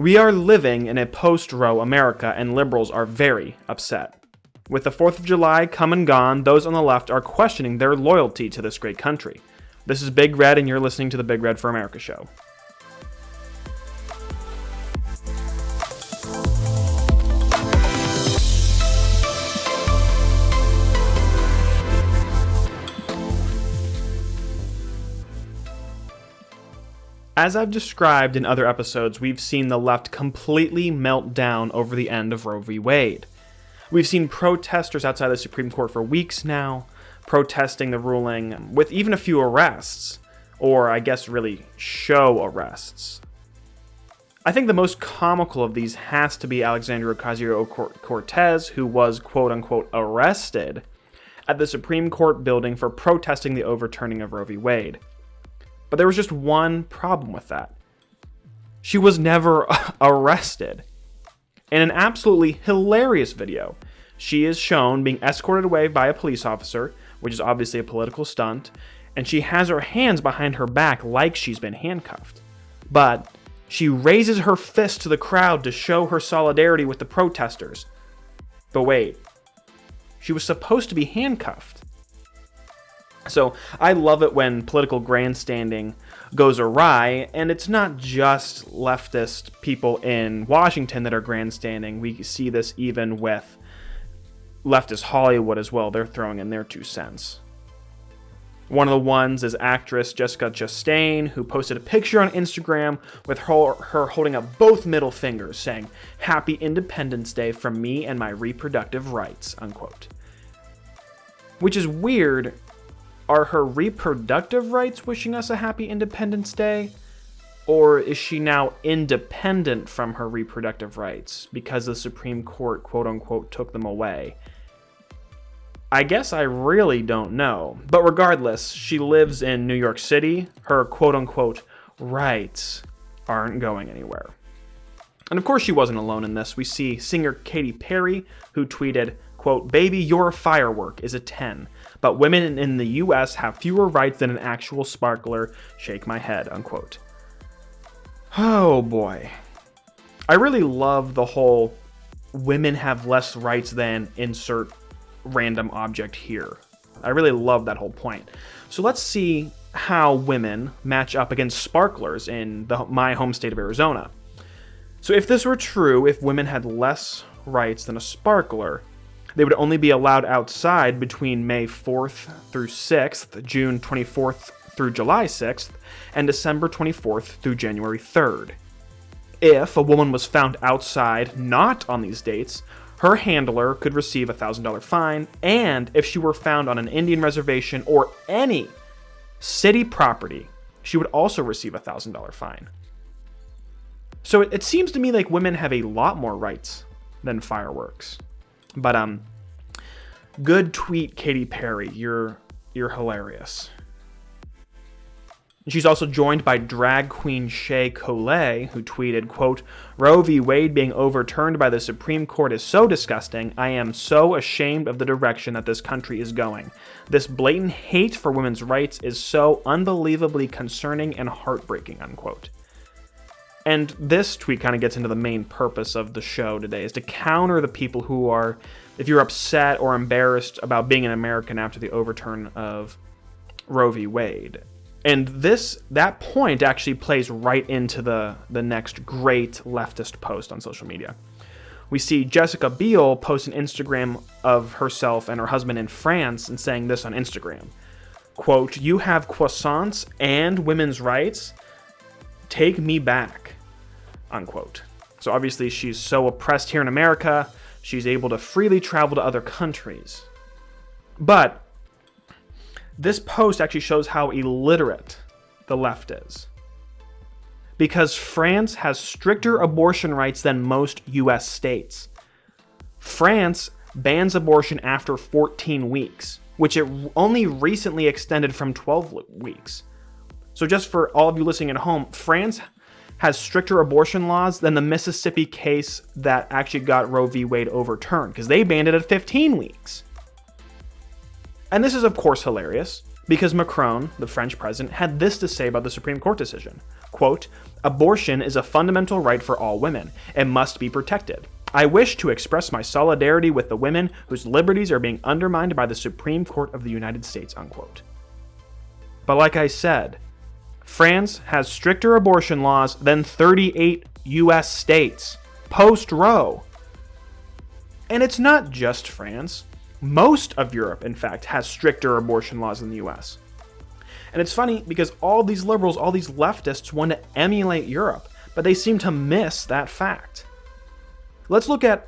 We are living in a post-Roe America, and liberals are very upset. With the 4th of July come and gone, those on the left are questioning their loyalty to this great country. This is Big Red, and you're listening to the Big Red for America show. As I've described in other episodes, we've seen the left completely melt down over the end of Roe v. Wade. We've seen protesters outside the Supreme Court for weeks now, protesting the ruling, with even a few arrests, or I guess really show arrests. I think the most comical of these has to be Alexandria Ocasio-Cortez, who was quote-unquote arrested at the Supreme Court building for protesting the overturning of Roe v. Wade. But there was just one problem with that. She was never arrested. In an absolutely hilarious video, she is shown being escorted away by a police officer, which is obviously a political stunt, and she has her hands behind her back like she's been handcuffed. But she raises her fist to the crowd to show her solidarity with the protesters. But wait, she was supposed to be handcuffed. So I love it when political grandstanding goes awry, and it's not just leftist people in Washington that are grandstanding. We see this even with leftist Hollywood as well. They're throwing in their 2 cents. One of the ones is actress Jessica Chastain, who posted a picture on Instagram with her holding up both middle fingers, saying, "Happy Independence Day from me and my reproductive rights," unquote. Which is weird. Are her reproductive rights wishing us a happy Independence Day? Or is she now independent from her reproductive rights because the Supreme Court, quote-unquote, took them away? I guess I really don't know. But regardless, she lives in New York City. Her, quote-unquote, rights aren't going anywhere. And of course she wasn't alone in this. We see singer Katy Perry, who tweeted, quote, "Baby, your firework is a 10. But women in the U.S. have fewer rights than an actual sparkler. Shake my head," unquote. Oh boy. I really love the whole women have less rights than insert random object here. I really love that whole point. So let's see how women match up against sparklers in my home state of Arizona. So if this were true, if women had less rights than a sparkler, they would only be allowed outside between May 4th through 6th, June 24th through July 6th, and December 24th through January 3rd. If a woman was found outside not on these dates, her handler could receive a $1,000 fine, and if she were found on an Indian reservation or any city property, she would also receive a $1,000 fine. So it seems to me like women have a lot more rights than fireworks. But good tweet, Katy Perry. You're hilarious. And she's also joined by drag queen Shea Coulee, who tweeted, quote, "Roe v. Wade being overturned by the Supreme Court is so disgusting. I am so ashamed of the direction that this country is going. This blatant hate for women's rights is so unbelievably concerning and heartbreaking," unquote. And this tweet kind of gets into the main purpose of the show today, is to counter the people who are, if you're upset or embarrassed about being an American after the overturn of Roe v. Wade. And that point actually plays right into the next great leftist post on social media. We see Jessica Biel post an Instagram of herself and her husband in France and saying this on Instagram. Quote, "You have croissants and women's rights? Take me back," unquote. So obviously she's so oppressed here in America, she's able to freely travel to other countries. But this post actually shows how illiterate the left is. Because France has stricter abortion rights than most US states. France bans abortion after 14 weeks, which it only recently extended from 12 weeks. So just for all of you listening at home, France has stricter abortion laws than the Mississippi case that actually got Roe v. Wade overturned, because they banned it at 15 weeks. And this is, of course, hilarious, Because Macron, the French president, had this to say about the Supreme Court decision. Quote, "Abortion is a fundamental right for all women. It must be protected. I wish to express my solidarity with the women whose liberties are being undermined by the Supreme Court of the United States," unquote. But like I said, France has stricter abortion laws than 38 US states, post Roe. And it's not just France. Most of Europe, in fact, has stricter abortion laws than the US. And it's funny because all these liberals, all these leftists want to emulate Europe, but they seem to miss that fact. Let's look at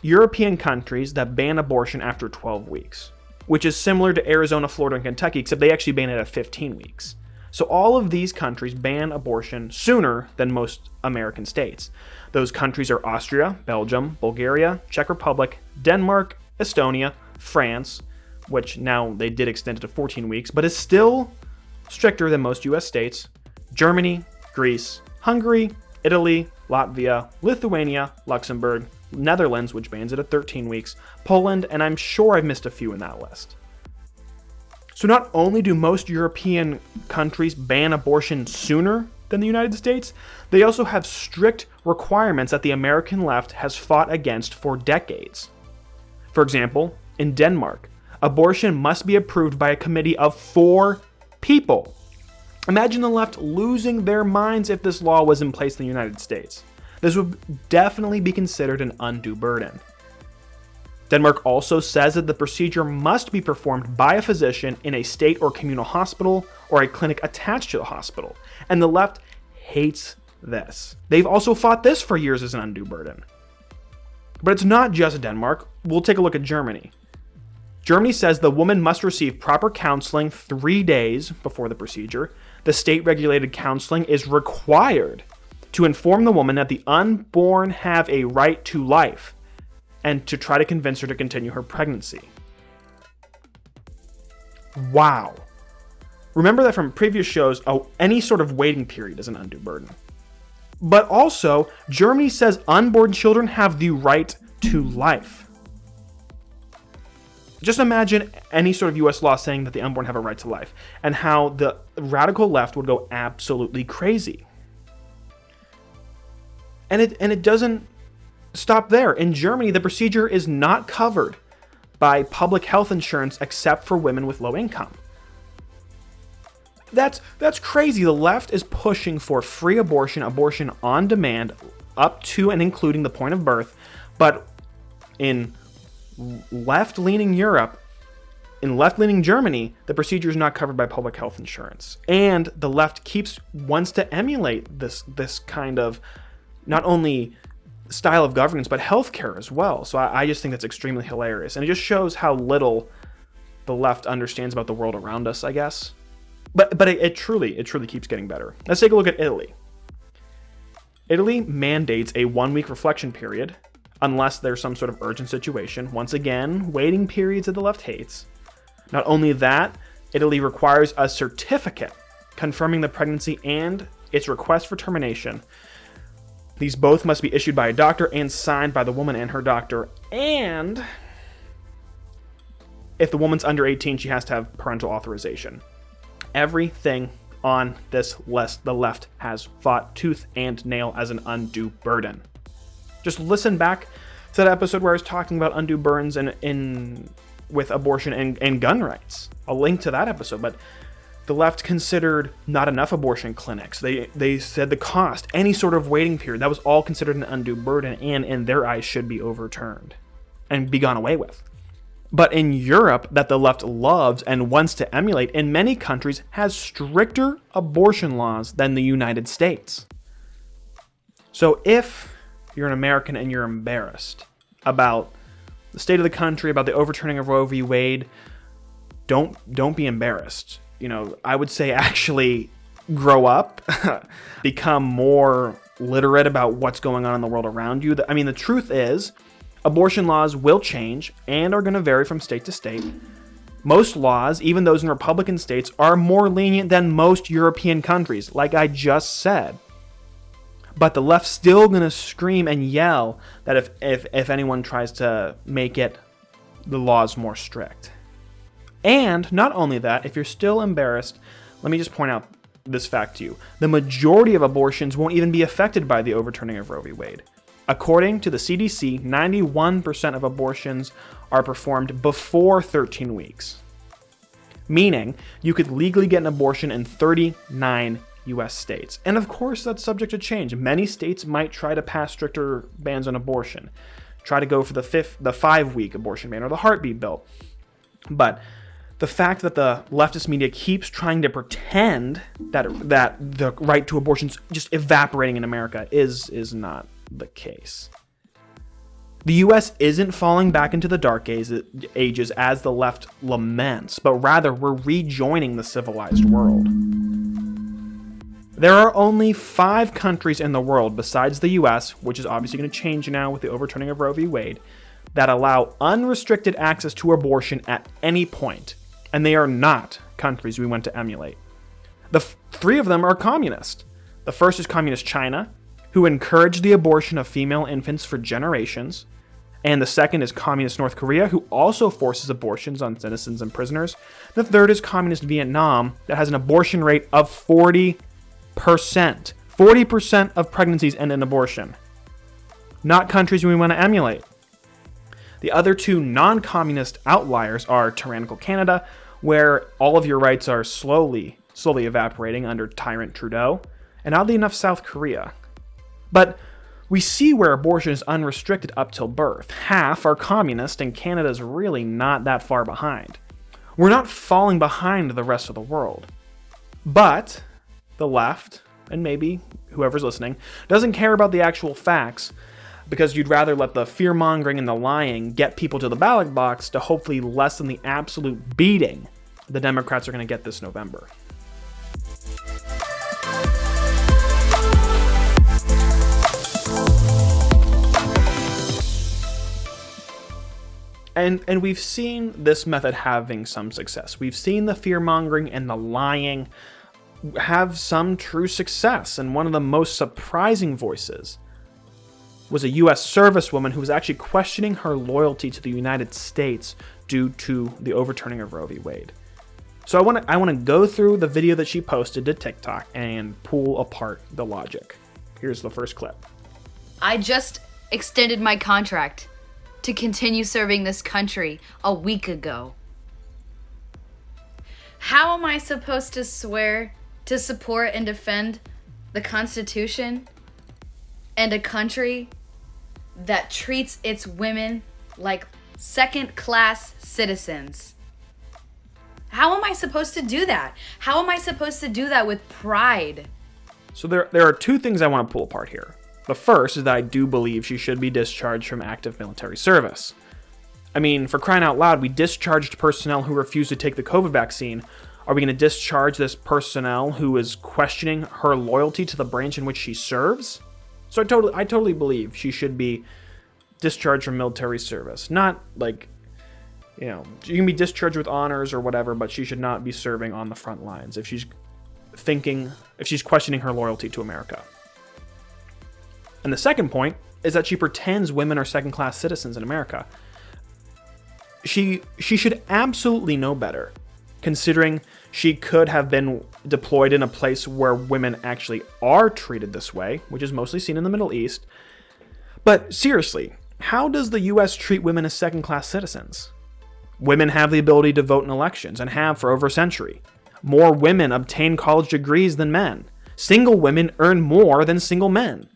European countries that ban abortion after 12 weeks, which is similar to Arizona, Florida, and Kentucky, except they actually ban it at 15 weeks. So all of these countries ban abortion sooner than most American states. Those countries are Austria, Belgium, Bulgaria, Czech Republic, Denmark, Estonia, France, which now they did extend it to 14 weeks, but is still stricter than most US states, Germany, Greece, Hungary, Italy, Latvia, Lithuania, Luxembourg, Netherlands, which bans it at 13 weeks, Poland, and I'm sure I've missed a few in that list. So not only do most European countries ban abortion sooner than the United States, they also have strict requirements that the American left has fought against for decades. For example, in Denmark, abortion must be approved by a committee of 4 people. Imagine the left losing their minds if this law was in place in the United States. This would definitely be considered an undue burden. Denmark also says that the procedure must be performed by a physician in a state or communal hospital or a clinic attached to the hospital, and the left hates this. They've also fought this for years as an undue burden. But it's not just Denmark. We'll take a look at Germany. Germany says the woman must receive proper counseling 3 days before the procedure. The state-regulated counseling is required to inform the woman that the unborn have a right to life and to try to convince her to continue her pregnancy. Wow. Remember that from previous shows, any sort of waiting period is an undue burden. But also, Germany says unborn children have the right to life. Just imagine any sort of US law saying that the unborn have a right to life, and how the radical left would go absolutely crazy. And it doesn't stop there. In Germany, the procedure is not covered by public health insurance except for women with low income. That's crazy. The left is pushing for free abortion, abortion on demand, up to and including the point of birth, but in left-leaning Europe, in left-leaning Germany, the procedure is not covered by public health insurance. And the left wants to emulate this kind of not only style of governance, but healthcare as well. So I just think that's extremely hilarious. And it just shows how little the left understands about the world around us, I guess. But it truly keeps getting better. Let's take a look at Italy. Italy mandates a 1-week reflection period unless there's some sort of urgent situation. Once again, waiting periods that the left hates. Not only that, Italy requires a certificate confirming the pregnancy and its request for termination. These both must be issued by a doctor and signed by the woman and her doctor. And if the woman's under 18, she has to have parental authorization. Everything on this list, the left has fought tooth and nail as an undue burden. Just listen back to that episode where I was talking about undue burdens with abortion and gun rights. I'll link to that episode, but the left considered not enough abortion clinics. They said the cost, any sort of waiting period, that was all considered an undue burden and in their eyes should be overturned and be gone away with. But in Europe, that the left loves and wants to emulate, in many countries has stricter abortion laws than the United States. So if you're an American and you're embarrassed about the state of the country, about the overturning of Roe v. Wade, don't be embarrassed. You know, I would say actually grow up, become more literate about what's going on in the world around you. I mean, the truth is, abortion laws will change and are going to vary from state to state. Most laws, even those in Republican states, are more lenient than most European countries, like I just said. But the left's still going to scream and yell that if anyone tries to make the laws more strict. And not only that, if you're still embarrassed, let me just point out this fact to you. The majority of abortions won't even be affected by the overturning of Roe v. Wade. According to the CDC, 91% of abortions are performed before 13 weeks. Meaning, you could legally get an abortion in 39 US states. And of course, that's subject to change. Many states might try to pass stricter bans on abortion, try to go for the 5-week abortion ban or the heartbeat bill. But the fact that the leftist media keeps trying to pretend that the right to abortion is just evaporating in America is not the case. The US isn't falling back into the dark ages as the left laments, but rather we're rejoining the civilized world. There are only 5 countries in the world besides the US, which is obviously going to change now with the overturning of Roe v. Wade, that allow unrestricted access to abortion at any point. And they are not countries we want to emulate. The 3 of them are communist. The first is communist China, who encouraged the abortion of female infants for generations. And the second is communist North Korea, who also forces abortions on citizens and prisoners. The third is communist Vietnam, that has an abortion rate of 40%. 40% of pregnancies end in abortion. Not countries we want to emulate. The other 2 non-communist outliers are tyrannical Canada, where all of your rights are slowly evaporating under tyrant Trudeau, and oddly enough, South Korea. But we see where abortion is unrestricted up till birth. Half are communist, and Canada's really not that far behind. We're not falling behind the rest of the world. But the left, and maybe whoever's listening, doesn't care about the actual facts, because you'd rather let the fear-mongering and the lying get people to the ballot box to hopefully lessen the absolute beating the Democrats are going to get this November. And we've seen this method having some success. We've seen the fear-mongering and the lying have some true success. And one of the most surprising voices was a U.S. servicewoman who was actually questioning her loyalty to the United States due to the overturning of Roe v. Wade. So I want to go through the video that she posted to TikTok and pull apart the logic. Here's the first clip. I just extended my contract to continue serving this country a week ago. How am I supposed to swear to support and defend the Constitution and a country that treats its women like second-class citizens? How am I supposed to do that? How am I supposed to do that with pride? So there are 2 things I want to pull apart here. The first is that I do believe she should be discharged from active military service. I mean, for crying out loud, we discharged personnel who refused to take the COVID vaccine. Are we going to discharge this personnel who is questioning her loyalty to the branch in which she serves? So I totally believe she should be discharged from military service. Not like, you can be discharged with honors or whatever, but she should not be serving on the front lines if she's questioning her loyalty to America. And the second point is that she pretends women are second-class citizens in America. She should absolutely know better, considering she could have been deployed in a place where women actually are treated this way, which is mostly seen in the Middle East. But seriously, how does the U.S. treat women as second-class citizens? Women have the ability to vote in elections and have for over a century. More women obtain college degrees than men. Single women earn more than single men.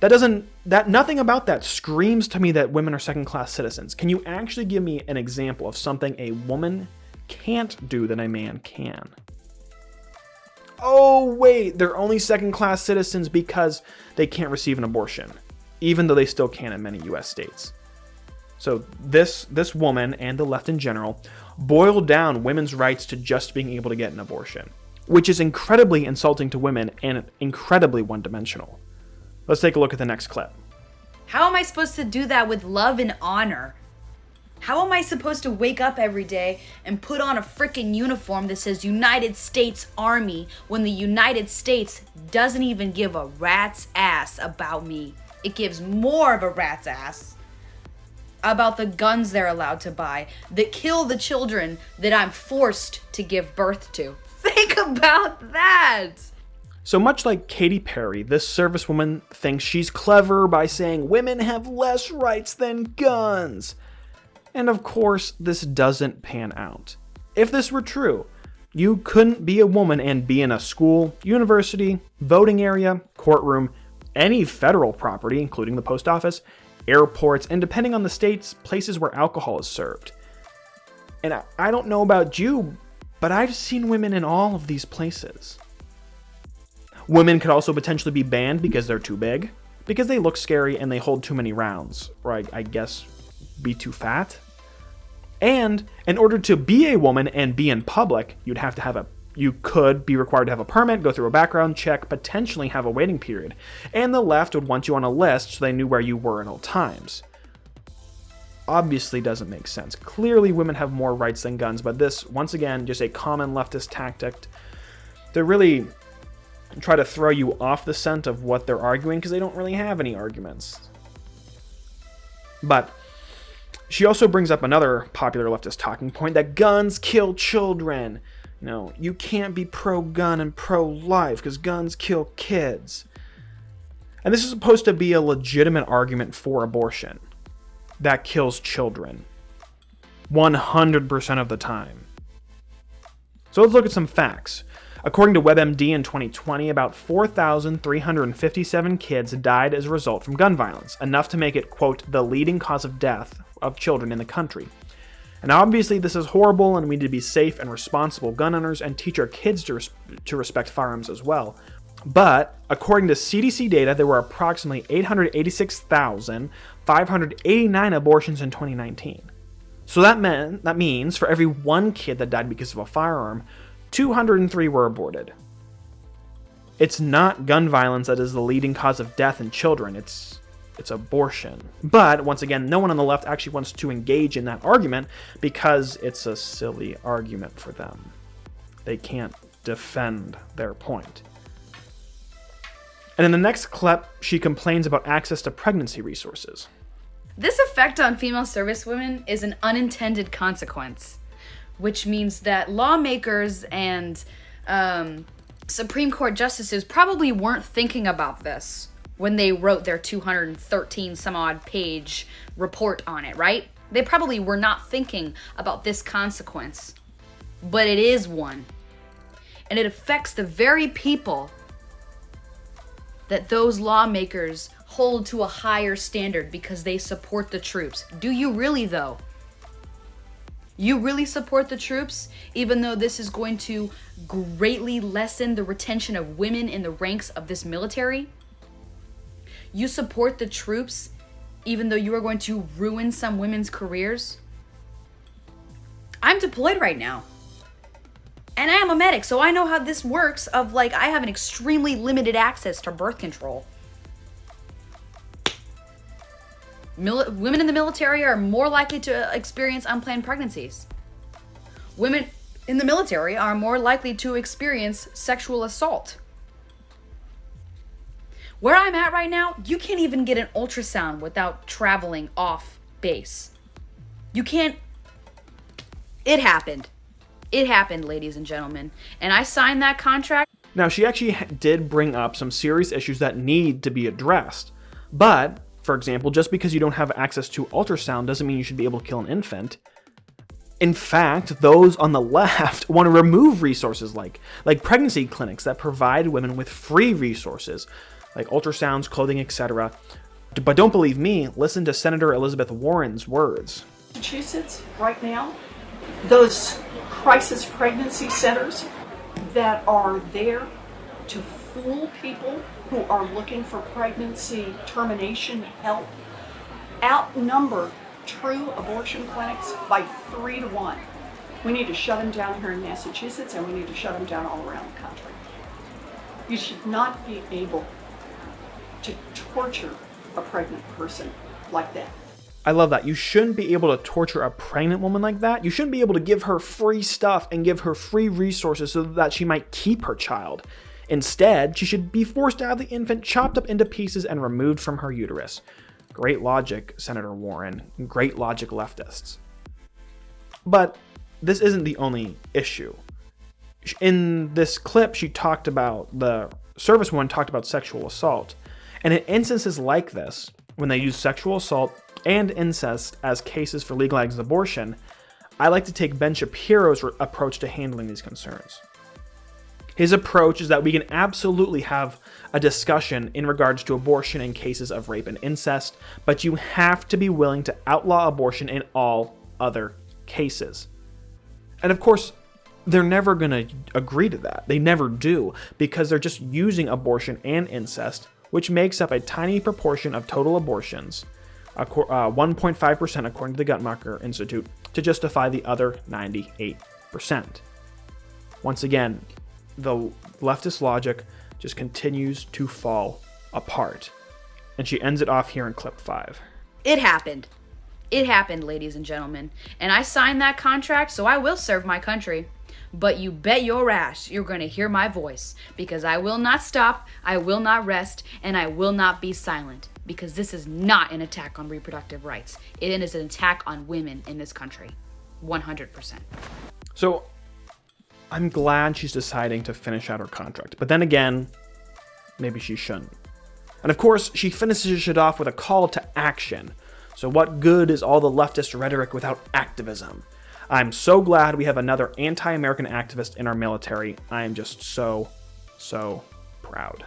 Nothing about that screams to me that women are second-class citizens. Can you actually give me an example of something a woman can't do that a man can? Oh, wait, they're only second-class citizens because they can't receive an abortion, even though they still can in many U.S. states. So this woman and the left in general boiled down women's rights to just being able to get an abortion, which is incredibly insulting to women and incredibly one-dimensional. Let's take a look at the next clip. How am I supposed to do that with love and honor? How am I supposed to wake up every day and put on a freaking uniform that says United States Army when the United States doesn't even give a rat's ass about me? It gives more of a rat's ass about the guns they're allowed to buy that kill the children that I'm forced to give birth to. Think about that! So much like Katy Perry, this servicewoman thinks she's clever by saying women have less rights than guns. And of course, this doesn't pan out. If this were true, you couldn't be a woman and be in a school, university, voting area, courtroom, any federal property, including the post office, airports, and depending on the states, places where alcohol is served. And I don't know about you, but I've seen women in all of these places. Women could also potentially be banned because they're too big, because they look scary and they hold too many rounds, or I guess be too fat. And in order to be a woman and be in public, you could be required to have a permit, go through a background check, potentially have a waiting period. And the left would want you on a list so they knew where you were at all times. Obviously doesn't make sense. Clearly women have more rights than guns, but this, once again, just a common leftist tactic to really try to throw you off the scent of what they're arguing because they don't really have any arguments. But she also brings up another popular leftist talking point, that guns kill children. You can't be pro-gun and pro-life because guns kill kids. And this is supposed to be a legitimate argument for abortion. That kills children. 100% of the time. So let's look at some facts. According to WebMD in 2020, about 4,357 kids died as a result from gun violence, enough to make it, quote, the leading cause of death of children in the country. And obviously this is horrible, and we need to be safe and responsible gun owners and teach our kids to respect firearms as well. But according to CDC data, there were approximately 886,589 abortions in 2019. So that means for every one kid that died because of a firearm, 203 were aborted. It's not gun violence that is the leading cause of death in children, it's abortion. But once again, no one on the left actually wants to engage in that argument because it's a silly argument for them. They can't defend their point. And in the next clip, she complains about access to pregnancy resources. This effect on female servicewomen is an unintended consequence, which means that lawmakers and Supreme Court justices probably weren't thinking about this when they wrote their 213 some odd page report on it, right? They probably were not thinking about this consequence, but it is one. And it affects the very people that those lawmakers hold to a higher standard because they support the troops. Do you really, though? You really support the troops, even though this is going to greatly lessen the retention of women in the ranks of this military? You support the troops, even though you are going to ruin some women's careers? I'm deployed right now. And I am a medic, so I know how this works of I have an extremely limited access to birth control. Women in the military are more likely to experience unplanned pregnancies. Women in the military are more likely to experience sexual assault. Where I'm at right now, you can't even get an ultrasound without traveling off base. You can't. It happened. It happened, ladies and gentlemen. And I signed that contract. Now, she actually did bring up some serious issues that need to be addressed. But, for example, just because you don't have access to ultrasound doesn't mean you should be able to kill an infant. In fact, those on the left want to remove resources like pregnancy clinics that provide women with free resources, like ultrasounds, clothing, etc. But don't believe me, listen to Senator Elizabeth Warren's words. Massachusetts, right now, those crisis pregnancy centers that are there to fool people who are looking for pregnancy termination help outnumber true abortion clinics by 3 to 1. We need to shut them down here in Massachusetts, and we need to shut them down all around the country. You should not be able to torture a pregnant person like that. I love that. You shouldn't be able to torture a pregnant woman like that. You shouldn't be able to give her free stuff and give her free resources so that she might keep her child. Instead, she should be forced to have the infant chopped up into pieces and removed from her uterus. Great logic, Senator Warren. Great logic, leftists. But this isn't the only issue. In this clip, the servicewoman talked about sexual assault. And in instances like this, when they use sexual assault and incest as cases for legalizing abortion, I like to take Ben Shapiro's approach to handling these concerns. His approach is that we can absolutely have a discussion in regards to abortion in cases of rape and incest, but you have to be willing to outlaw abortion in all other cases. And of course, they're never going to agree to that. They never do, because they're just using abortion and incest, which makes up a tiny proportion of total abortions, 1.5% according to the Guttmacher Institute, to justify the other 98%. Once again, the leftist logic just continues to fall apart. And she ends it off here in clip 5. It happened. It happened, ladies and gentlemen. And I signed that contract, so I will serve my country. But you bet your ass you're going to hear my voice, because I will not stop, I will not rest, and I will not be silent. Because this is not an attack on reproductive rights. It is an attack on women in this country. 100%. So, I'm glad she's deciding to finish out her contract. But then again, maybe she shouldn't. And of course, she finishes it off with a call to action. So what good is all the leftist rhetoric without activism? I'm so glad we have another anti-American activist in our military. I am just so proud.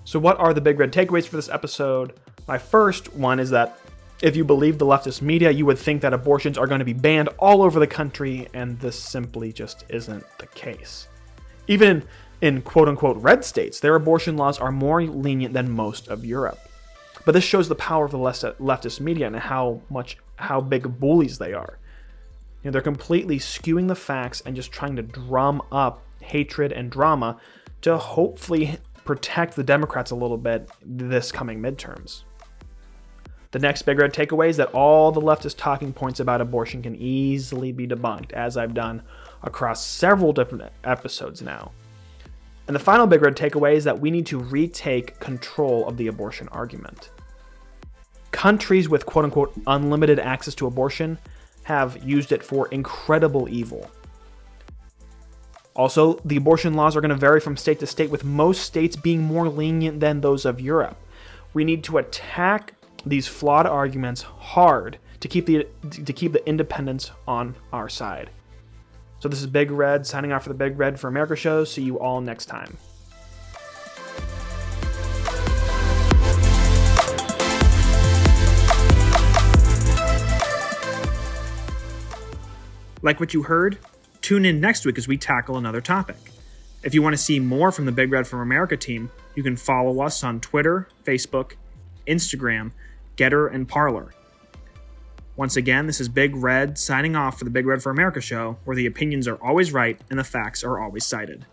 So what are the big red takeaways for this episode? My first one is that if you believe the leftist media, you would think that abortions are going to be banned all over the country, and this simply just isn't the case. Even in quote-unquote red states, their abortion laws are more lenient than most of Europe. But this shows the power of the leftist media and how big bullies they are. You know, they're completely skewing the facts and just trying to drum up hatred and drama to hopefully protect the Democrats a little bit this coming midterms. The next big red takeaway is that all the leftist talking points about abortion can easily be debunked, as I've done across several different episodes now. And the final big red takeaway is that we need to retake control of the abortion argument. Countries with quote-unquote unlimited access to abortion have used it for incredible evil. Also, the abortion laws are going to vary from state to state, with most states being more lenient than those of Europe. We need to attack these flawed arguments hard to keep the independents on our side. So this is Big Red signing off for the Big Red for America show. See you all next time. Like what you heard? Tune in next week as we tackle another topic. If you want to see more from the Big Red from America team, you can follow us on Twitter, Facebook, Instagram, Getter, and Parler. Once again, this is Big Red signing off for the Big Red for America show, where the opinions are always right and the facts are always cited.